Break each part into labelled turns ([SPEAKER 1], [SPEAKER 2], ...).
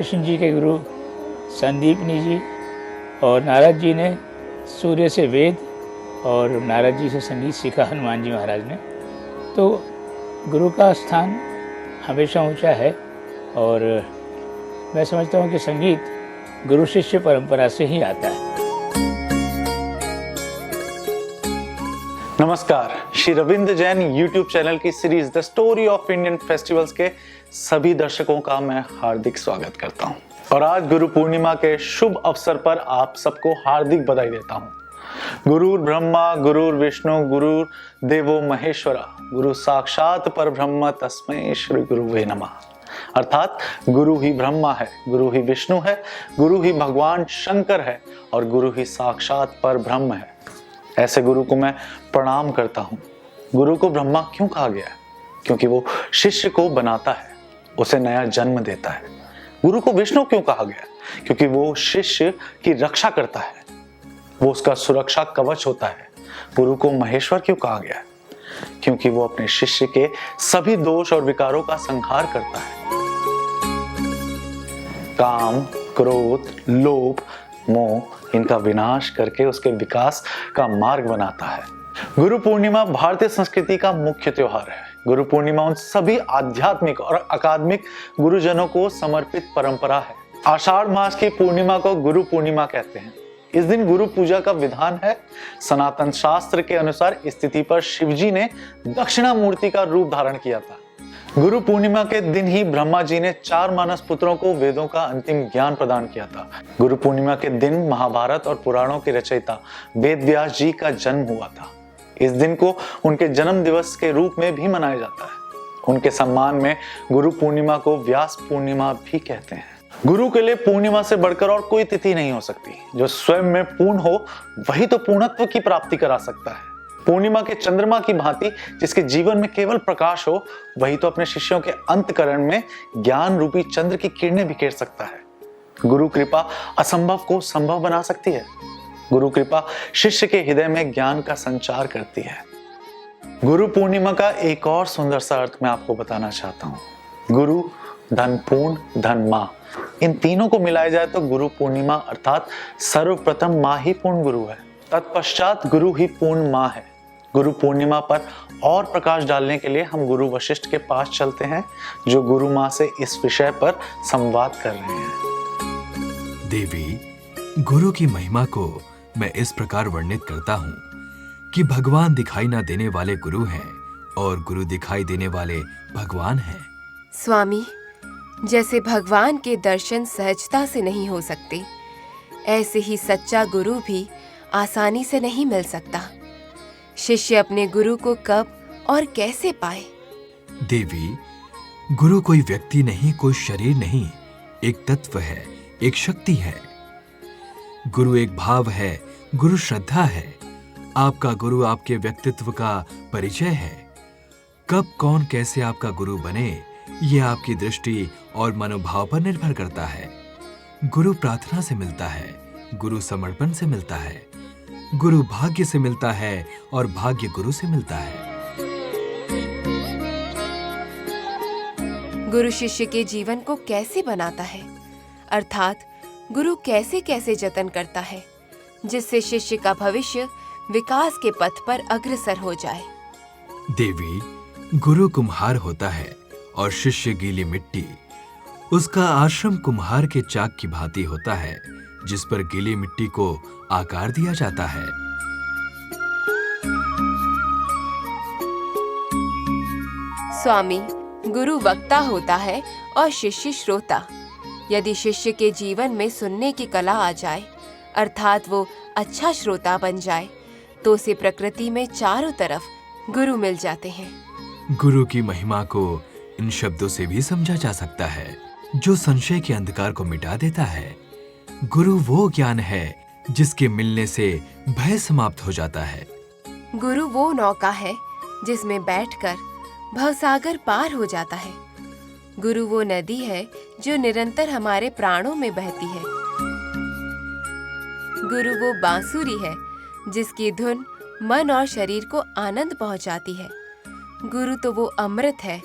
[SPEAKER 1] कृष्ण जी के गुरु संदीपनी जी, और नारद जी ने सूर्य से वेद और नारद जी से संगीत सीखा हनुमान जी महाराज ने। तो गुरु का स्थान हमेशा ऊंचा है, और मैं समझता हूँ कि संगीत गुरु शिष्य परंपरा से ही आता है।
[SPEAKER 2] नमस्कार, श्री रविंद्र जैन यूट्यूब चैनल की series the story of Indian festivals के सभी दर्शकों का मैं हार्दिक स्वागत करता हूं। और आज गुरु पूर्णिमा के शुभ अवसर पर आप सबको हार्दिक बधाई देता हूं। गुरुर् ब्रह्मा गुरुर् विष्णु गुरुर् देवो महेश्वरा, गुरु साक्षात परब्रह्म तस्मै श्री गुरुवे नमः। अर्थात गुरु ही ब्रह्मा है, गुरु ही विष्णु है, गुरु ही भगवान शंकर है और गुरु ही साक्षात परब्रह्म है। ऐसे गुरु को मैं प्रणाम करता हूँ। गुरु को ब्रह्मा क्यों कहा गया है? क्योंकि वो शिष्य को बनाता है, उसे नया जन्म देता है। गुरु को विष्णु क्यों कहा गया? क्योंकि वो शिष्य की रक्षा करता है, वो उसका सुरक्षा कवच होता है। गुरु को महेश्वर क्यों कहा गया? क्योंकि वो अपने शिष्य के सभी दोष और विकारों का संहार करता है। काम, क्रोध, लोभ, मोह, इनका विनाश करके उसके विकास का मार्ग बनाता है। गुरु पूर्णिमा भारतीय संस्कृति का मुख्य त्योहार है। गुरु पूर्णिमा उन सभी आध्यात्मिक और अकादमिक गुरुजनों को समर्पित परंपरा है। आषाढ़ मास की पूर्णिमा को गुरु पूर्णिमा कहते हैं। इस दिन गुरु पूजा का विधान है। सनातन शास्त्र के अनुसार इस तिथि पर शिवजी ने दक्षिणामूर्ति का रूप धारण किया था। गुरु पूर्णिमा के दिन ही ब्रह्मा जी ने 4 मानस पुत्रों को वेदों का अंतिम ज्ञान प्रदान किया था। गुरु पूर्णिमा के दिन महाभारत और पुराणों के रचयिता वेद व्यास जी का जन्म हुआ था। इस दिन को उनके जन्म दिवस के रूप में भी मनाया जाता है। उनके सम्मान में गुरु पूर्णिमा को व्यास पूर्णिमा भी कहते हैं। गुरु के लिए पूर्णिमा से बढ़कर और कोई तिथि नहीं हो सकती। जो स्वयं में पूर्ण हो वही तो पूर्णत्व की प्राप्ति करा सकता है। पूर्णिमा के चंद्रमा की भांति जिसके जीवन में केवल प्रकाश हो, वही तो अपने शिष्यों के अंतःकरण में ज्ञान रूपी चंद्र की किरणें बिखेर सकता है। गुरु कृपा असंभव को संभव बना सकती है। गुरु कृपा शिष्य के हृदय में ज्ञान का संचार करती है। गुरु पूर्णिमा का एक और सुंदर सा अर्थ मैं आपको बताना चाहता हूँ। गुरु, धन पूर्ण, धन माँ, इन तीनों को मिलाया जाए तो गुरु पूर्णिमा अर्थात सर्वप्रथम माँ ही पूर्ण गुरु है, तत्पश्चात गुरु ही पूर्ण माँ है। गुरु पूर्णिमा पर और प्रकाश डालने के लिए हम गुरु वशिष्ठ के पास चलते हैं, जो गुरु माँ से इस विषय पर संवाद कर रहे हैं।
[SPEAKER 3] देवी, गुरु की महिमा को मैं इस प्रकार वर्णित करता हूँ कि भगवान दिखाई ना देने वाले गुरु हैं और गुरु दिखाई देने वाले भगवान हैं।
[SPEAKER 4] स्वामी, जैसे भगवान के दर्शन सहजता से नहीं हो सकते, ऐसे ही सच्चा गुरु भी आसानी से नहीं मिल सकता। शिष्य अपने गुरु को कब और कैसे पाए?
[SPEAKER 3] देवी, गुरु कोई व्यक्ति नहीं, कोई शरीर नहीं, एक तत्व है, एक शक्ति है। गुरु एक भाव है, गुरु श्रद्धा है। आपका गुरु आपके व्यक्तित्व का परिचय है। कब कौन कैसे आपका गुरु बने, यह आपकी दृष्टि और मनोभाव पर निर्भर करता है। गुरु प्रार्थना से मिलता है, गुरु समर्पण से मिलता है, गुरु भाग्य से मिलता है और भाग्य गुरु से मिलता है।
[SPEAKER 4] गुरु शिष्य के जीवन को कैसे बनाता है, अर्थात गुरु कैसे कैसे जतन करता है जिससे शिष्य का भविष्य विकास के पथ पर अग्रसर हो जाए?
[SPEAKER 3] देवी, गुरु कुम्हार होता है और शिष्य गीली मिट्टी। उसका आश्रम कुम्हार के चाक की भांति होता है, जिस पर गीली मिट्टी को आकार दिया जाता है।
[SPEAKER 4] स्वामी, गुरु वक्ता होता है और शिष्य श्रोता। यदि शिष्य के जीवन में सुनने की कला आ जाए, अर्थात वो अच्छा श्रोता बन जाए, तो उसे प्रकृति में चारों तरफ गुरु मिल जाते हैं।
[SPEAKER 3] गुरु की महिमा को इन शब्दों से भी समझा जा सकता है, जो संशय के अंधकार को मिटा देता है। गुरु वो ज्ञान है जिसके मिलने से भय समाप्त हो जाता है।
[SPEAKER 4] गुरु वो नौका है जिसमें बैठकर भवसागर पार हो जाता है। गुरु वो नदी है जो निरंतर हमारे प्राणों में बहती है। गुरु वो बांसुरी है जिसकी धुन मन और शरीर को आनंद पहुंचाती है। गुरु तो वो अमृत है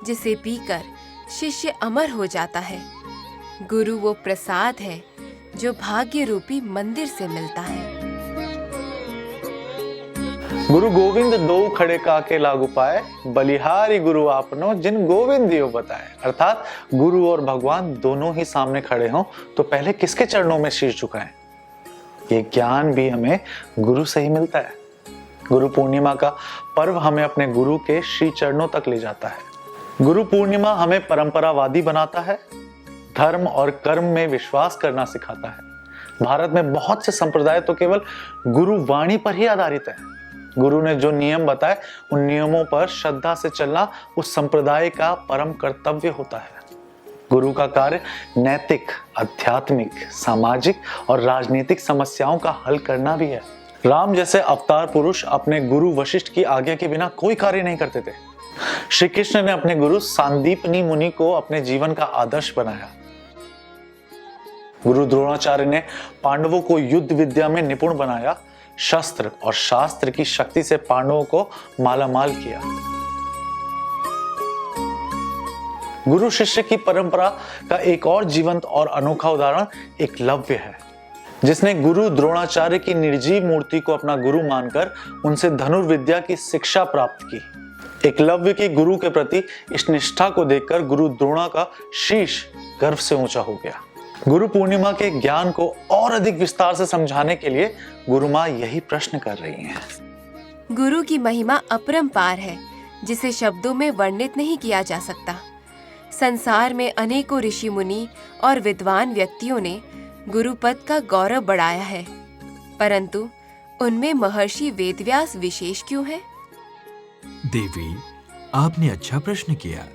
[SPEAKER 4] जिसे पीकर शिष्य अमर हो जाता है। गुरु वो प्रसाद है जो भाग्य रूपी मंदिर से मिलता है।
[SPEAKER 2] गुरु गोविंद दो खड़े काके लागू पाए, बलिहारी गुरु आपनो जिन गोविंद दियो बताए। अर्थात गुरु और भगवान दोनों ही सामने खड़े हों तो पहले किसके चरणों में शीश झुकाएं। ये ज्ञान भी हमें गुरु से ही मिलता है। गुरु पूर्णिमा का पर्व हमें अपने गुरु के श्री चरणों तक ले जाता है। गुरु पूर्णिमा हमें परंपरावादी बनाता है, धर्म और कर्म में विश्वास करना सिखाता है। भारत में बहुत से संप्रदाय तो केवल गुरु वाणी पर ही आधारित है। गुरु ने जो नियम बताए उन नियमों पर श्रद्धा से चलना उस संप्रदाय का परम कर्तव्य होता है। गुरु का कार्य नैतिक, आध्यात्मिक, सामाजिक और राजनीतिक समस्याओं का हल करना भी है। राम जैसे अवतार पुरुष अपने गुरु वशिष्ठ की आज्ञा के बिना कोई कार्य नहीं करते थे। श्री कृष्ण ने अपने गुरु सांदीपनी मुनि को अपने जीवन का आदर्श बनाया। गुरु द्रोणाचार्य ने पांडवों को युद्ध विद्या में निपुण बनाया, शस्त्र और शास्त्र की शक्ति से पांडवों को मालामाल किया। गुरु शिष्य की परंपरा का एक और जीवंत और अनोखा उदाहरण एकलव्य है, जिसने गुरु द्रोणाचार्य की निर्जीव मूर्ति को अपना गुरु मानकर उनसे धनुर्विद्या की शिक्षा प्राप्त की। एकलव्य की गुरु के प्रति इस निष्ठा को देखकर गुरु द्रोणा का शीश गर्व से ऊंचा हो गया। गुरु पूर्णिमा के ज्ञान को और अधिक विस्तार से समझाने के लिए गुरु माँ यही प्रश्न कर रही हैं।
[SPEAKER 4] गुरु की महिमा अपरंपार है, जिसे शब्दों में वर्णित नहीं किया जा सकता। संसार में अनेकों ऋषि मुनि और विद्वान व्यक्तियों ने गुरु पद का गौरव बढ़ाया है, परंतु उनमें महर्षि वेदव्यास विशेष क्यों है?
[SPEAKER 3] देवी, आपने अच्छा प्रश्न किया।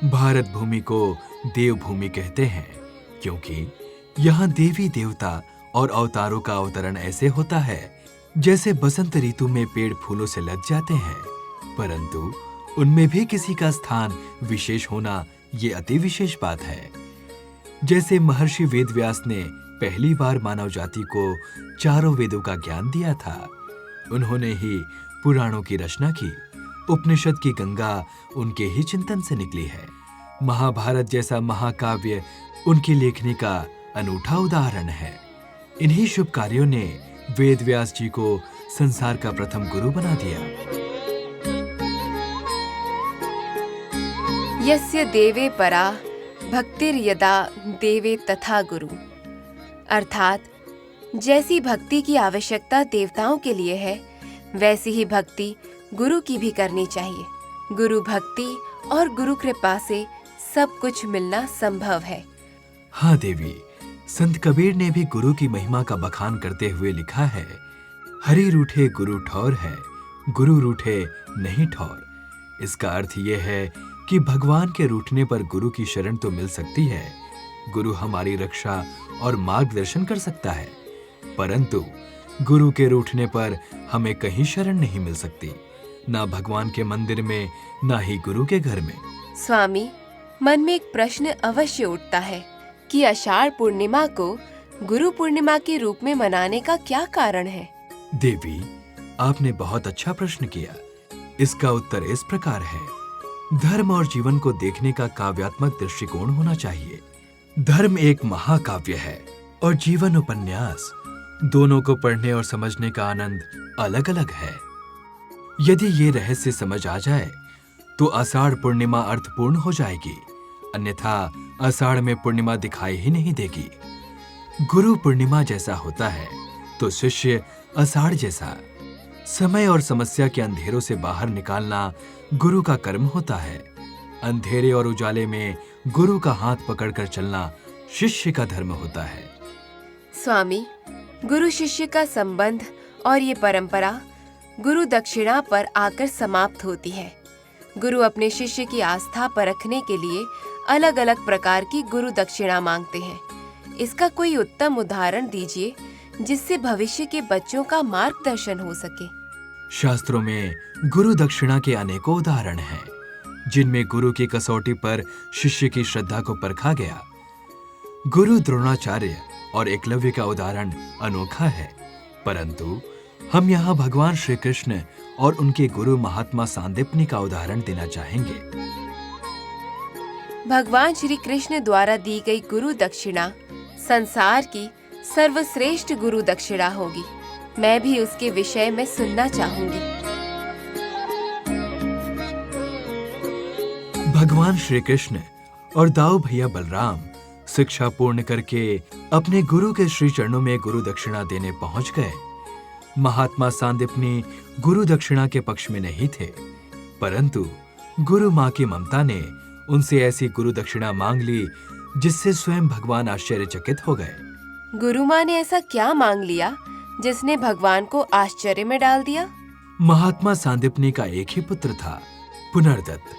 [SPEAKER 3] भारत भूमि को देवभूमि कहते हैं क्योंकि यहाँ देवी देवता और अवतारों का अवतरण ऐसे होता है जैसे बसंत ऋतु में पेड़ फूलों से लद जाते हैं, परंतु उनमें भी किसी का स्थान विशेष होना ये अति विशेष बात है। जैसे महर्षि वेदव्यास ने पहली बार मानव जाति को चारों वेदों का ज्ञान दिया था, उन्होंने ही पुराणों की रचना की। उपनिषद की गंगा उनके ही चिंतन से निकली है। महाभारत जैसा महाकाव्य उनकी लेखनी का अनूठा उदाहरण है। इन्हीं शुभ कार्यों ने वेदव्यास जी को संसार का प्रथम गुरु बना दिया।
[SPEAKER 4] यस्य देवे परा भक्तिर् यदा देवे तथा गुरु। अर्थात जैसी भक्ति की आवश्यकता देवताओं के लिए है, वैसी ही भक्ति गुरु की भी करनी चाहिए। गुरु भक्ति और गुरु कृपा से सब कुछ मिलना संभव है।
[SPEAKER 3] हाँ देवी, संत कबीर ने भी गुरु की महिमा का बखान करते हुए लिखा है, हरि रूठे गुरु ठौर है, गुरु रूठे नहीं ठौर। इसका अर्थ यह है कि भगवान के रूठने पर गुरु की शरण तो मिल सकती है, गुरु हमारी रक्षा और मार्गदर्शन कर सकता है, परंतु गुरु के रूठने पर हमें कहीं शरण नहीं मिल सकती, ना भगवान के मंदिर में, ना ही गुरु के घर में।
[SPEAKER 4] स्वामी, मन में एक प्रश्न अवश्य उठता है कि आषाढ़ पूर्णिमा को गुरु पूर्णिमा के रूप में मनाने का क्या कारण है?
[SPEAKER 3] देवी, आपने बहुत अच्छा प्रश्न किया। इसका उत्तर इस प्रकार है, धर्म और जीवन को देखने का काव्यात्मक दृष्टिकोण होना चाहिए। धर्म एक महाकाव्य है और जीवन उपन्यास, दोनों को पढ़ने और समझने का आनंद अलग अलग है। यदि ये रहस्य समझ आ जाए तो आषाढ़ पूर्णिमा अर्थपूर्ण हो जाएगी, अन्यथा आषाढ़ में पूर्णिमा दिखाई ही नहीं देगी। गुरु पूर्णिमा जैसा होता है तो शिष्य आषाढ़ जैसा। समय और समस्या के अंधेरों से बाहर निकालना गुरु का कर्म होता है। अंधेरे और उजाले में गुरु का हाथ पकड़कर चलना शिष्य का धर्म होता है।
[SPEAKER 4] स्वामी, गुरु शिष्य का संबंध और ये परंपरा गुरु दक्षिणा पर आकर समाप्त होती है। गुरु अपने शिष्य की आस्था परखने के लिए अलग अलग प्रकार की गुरु दक्षिणा मांगते हैं। इसका कोई उत्तम उदाहरण दीजिए जिससे भविष्य के बच्चों का मार्गदर्शन हो सके।
[SPEAKER 3] शास्त्रों में गुरु दक्षिणा के अनेकों उदाहरण हैं, जिनमें गुरु की कसौटी पर शिष्य की श्रद्धा को परखा गया। गुरु द्रोणाचार्य और एकलव्य का उदाहरण अनोखा है, परंतु हम यहाँ भगवान श्री कृष्ण और उनके गुरु महात्मा सांदीपनी का उदाहरण देना चाहेंगे।
[SPEAKER 4] भगवान श्री कृष्ण द्वारा दी गई गुरु दक्षिणा संसार की सर्वश्रेष्ठ गुरु दक्षिणा होगी। मैं भी उसके विषय में सुनना चाहूंगी।
[SPEAKER 3] भगवान श्री कृष्ण और दाऊ भैया बलराम शिक्षा पूर्ण करके अपने गुरु के श्री चरणों में गुरु दक्षिणा देने पहुंच गए। महात्मा सांदीपनी गुरु दक्षिणा के पक्ष में नहीं थे, परंतु गुरु माँ की ममता ने उनसे ऐसी गुरु दक्षिणा मांग ली जिससे स्वयं भगवान आश्चर्यचकित हो गए।
[SPEAKER 4] गुरु माँ ने ऐसा क्या मांग लिया जिसने भगवान को आश्चर्य में डाल दिया?
[SPEAKER 3] महात्मा सांदीपनी का एक ही पुत्र था, पुनर्दत्त,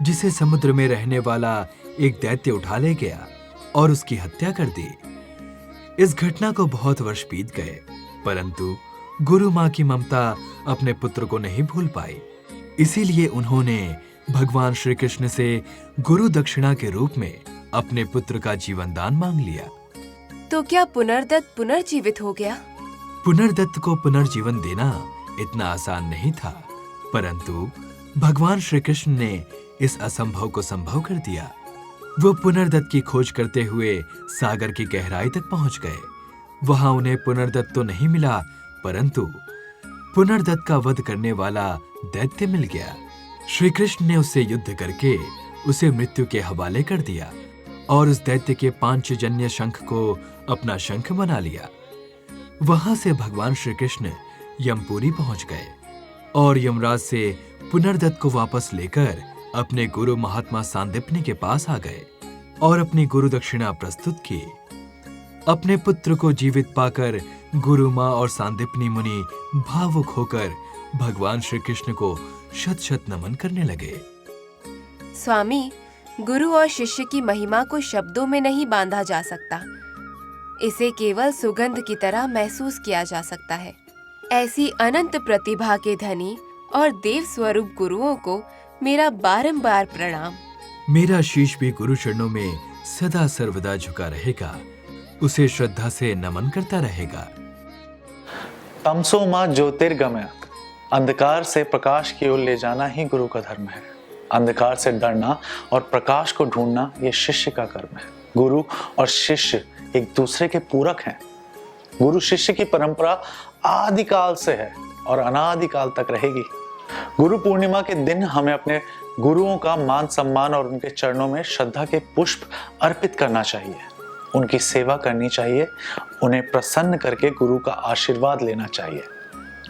[SPEAKER 3] जिसे समुद्र में रहने वाला एक दैत्य उठा ले गया और उसकी हत्या कर दी। इस घटना को बहुत वर्ष बीत गए, परंतु गुरु माँ की ममता अपने पुत्र को नहीं भूल पाई। इसीलिए उन्होंने भगवान श्री कृष्ण से गुरु दक्षिणा के रूप में अपने पुत्र का जीवन दान मांग लिया।
[SPEAKER 4] तो क्या पुनर्दत्त पुनर्जीवित हो गया?
[SPEAKER 3] पुनर्दत्त को पुनर्जीवन देना इतना आसान नहीं था, परंतु भगवान श्री कृष्ण ने इस असंभव को संभव कर दिया। वो पुनर्दत्त की खोज करते हुए सागर की गहराई तक पहुंच गए। वहां उन्हें पुनर्दत्त तो नहीं मिला, परंतु पुनर्दत्त का वध करने वाला दैत्य मिल गया। श्री कृष्ण ने उससे युद्ध करके उसे मृत्यु के हवाले कर दिया और उस दैत्य के पांचजन्य शंख को अपना शंख बना लिया। वहां से भगवान श्री कृष्ण यमपुरी पहुंच गए और यमराज से पुनर्दत्त को वापस लेकर अपने गुरु महात्मा सांदीपनी के पास आ गए और अपनी गुरु दक्षिणा प्रस्तुत की। अपने पुत्र को जीवित पाकर गुरु माँ और सांदीपनी मुनि भावुक होकर भगवान श्री कृष्ण को शत शत नमन करने लगे।
[SPEAKER 4] स्वामी, गुरु और शिष्य की महिमा को शब्दों में नहीं बांधा जा सकता। इसे केवल सुगंध की तरह महसूस किया जा सकता है। ऐसी अनंत प्रतिभा के धनी और देव स्वरूप गुरुओं को मेरा बारंबार प्रणाम।
[SPEAKER 3] मेरा शीश भी गुरु चरणों में सदा सर्वदा झुका रहेगा, उसे श्रद्धा से नमन करता रहेगा।
[SPEAKER 2] तमसो मा ज्योतिर्गमय, अंधकार से प्रकाश की ओर ले जाना ही गुरु का धर्म है। अंधकार से डरना और प्रकाश को ढूंढना ये शिष्य का कर्म है। गुरु और शिष्य एक दूसरे के पूरक हैं। गुरु शिष्य की परंपरा आदिकाल से है और अनादिकाल तक रहेगी। गुरु पूर्णिमा के दिन हमें अपने गुरुओं का मान सम्मान और उनके चरणों में श्रद्धा के पुष्प अर्पित करना चाहिए। उनकी सेवा करनी चाहिए, उन्हें प्रसन्न करके गुरु का आशीर्वाद लेना चाहिए।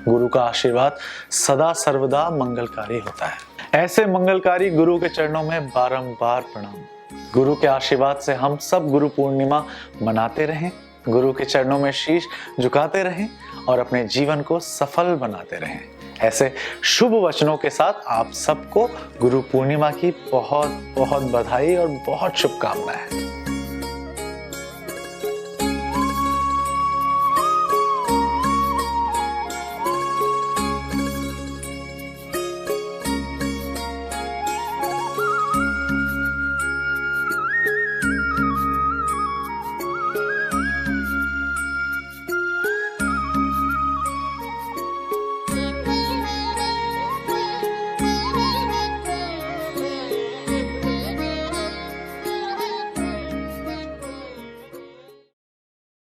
[SPEAKER 2] गुरु का आशीर्वाद सदा सर्वदा मंगलकारी होता है। ऐसे मंगलकारी गुरु के चरणों में बारंबार प्रणाम। गुरु के आशीर्वाद से हम सब गुरु पूर्णिमा मनाते रहें, गुरु के चरणों में शीश झुकाते रहें और अपने जीवन को सफल बनाते रहें। ऐसे शुभ वचनों के साथ आप सबको गुरु पूर्णिमा की बहुत बहुत बधाई और बहुत शुभकामनाएं।